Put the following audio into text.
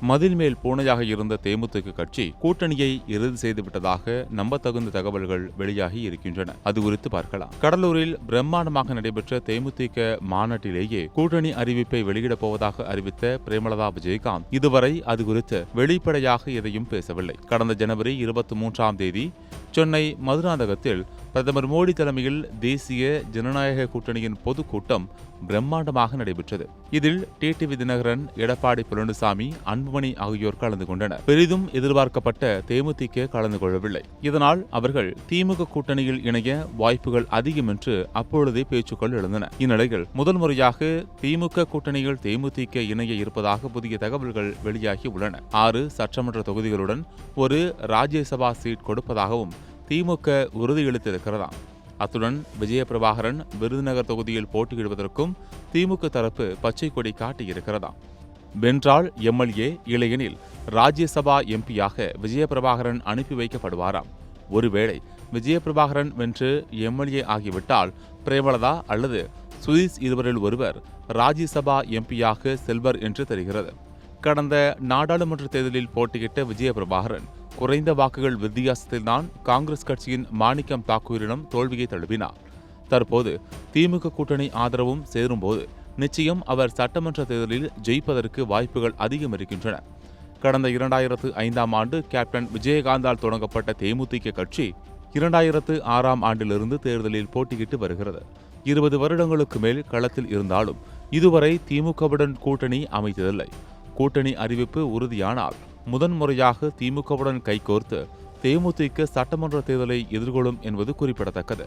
மதில் மேல் பூனையாக இருந்த தேமுதிக கட்சி கூட்டணியை இறுதி செய்துவிட்டதாக நம்பத்தகுந்த தகவல்கள் வெளியாகி இருக்கின்றன. அது குறித்து பார்க்கலாம். கடலூரில் பிரம்மாண்டமாக நடைபெற்ற தேமுதிக மாநாட்டிலேயே கூட்டணி அறிவிப்பை வெளியிடப் போவதாக அறிவித்த பிரேமலதா விஜயகாந்த் இதுவரை அது குறித்து வெளிப்படையாக எதையும் பேசவில்லை. கடந்த ஜனவரி 23ஆம் தேதி சென்னை மதுராந்தகத்தில் பிரதமர் மோடி தலைமையில் தேசிய ஜனநாயக கூட்டணியின் பொதுக்கூட்டம் பிரம்மாண்டமாக நடைபெற்றது. இதில் டிடிவி தினகரன், எடப்பாடி பழனிசாமி, அன்புமணி ஆகியோர் கலந்து கொண்டனர். பெரிதும் எதிர்பார்க்கப்பட்ட தேமுதிக கலந்து கொள்ளவில்லை. இதனால் அவர்கள் திமுக கூட்டணியில் இணைய வாய்ப்புகள் அதிகம் என்று அப்பொழுதே பேச்சுக்கள் எழுந்தன. இந்நிலையில் முதல் முறையாக திமுக கூட்டணியில் தேமுதிக இணைய இருப்பதாக புதிய தகவல்கள் வெளியாகி உள்ளன. 6 சட்டமன்ற தொகுதிகளுடன் ஒரு ராஜ்யசபா சீட் கொடுப்பதாகவும் திமுக உறுதியளித்திருக்கிறதாம். அத்துடன் விஜயபிரபாகரன் விருதுநகர் தொகுதியில் போட்டியிடுவதற்கும் திமுக தரப்பு பச்சை கொடி காட்டியிருக்கிறதாம். வென்றால் எம்எல்ஏ, இல்லையெனில் ராஜ்யசபா எம்பியாக விஜயபிரபாகரன் அனுப்பி வைக்கப்படுவாராம். ஒருவேளை விஜயபிரபாகரன் வென்று எம்எல்ஏ ஆகிவிட்டால் பிரேமலதா அல்லது சுதீஷ் இருவரில் ஒருவர் ராஜ்யசபா எம்பியாக செல்வர் என்று தெரிகிறது. கடந்த நாடாளுமன்ற தேர்தலில் போட்டியிட்ட விஜயபிரபாகரன் குறைந்த வாக்குகள் வித்தியாசத்தில்தான் காங்கிரஸ் கட்சியின் மாணிக்கம் தாக்கூரிடம் தோல்வியை தழுவினார். தற்போது திமுக கூட்டணி ஆதரவும் சேரும்போது நிச்சயம் அவர் சட்டமன்ற தேர்தலில் ஜெயிப்பதற்கு வாய்ப்புகள் அதிகம் இருக்கின்றன. கடந்த 2005ஆம் ஆண்டு கேப்டன் விஜயகாந்தால் தொடங்கப்பட்ட தேமுதிக கட்சி 2006ஆம் ஆண்டிலிருந்து தேர்தலில் போட்டியிட்டு வருகிறது. 20 வருடங்களுக்கு மேல் களத்தில் இருந்தாலும் இதுவரை திமுகவுடன் கூட்டணி அமைத்ததில்லை. கூட்டணி அறிவிப்பு உறுதியானால் முதன்முறையாக திமுகவுடன் கைகோர்த்து தேமுதிக சட்டமன்ற தேர்தலை எதிர்கொள்ளும் என்பது குறிப்பிடத்தக்கது.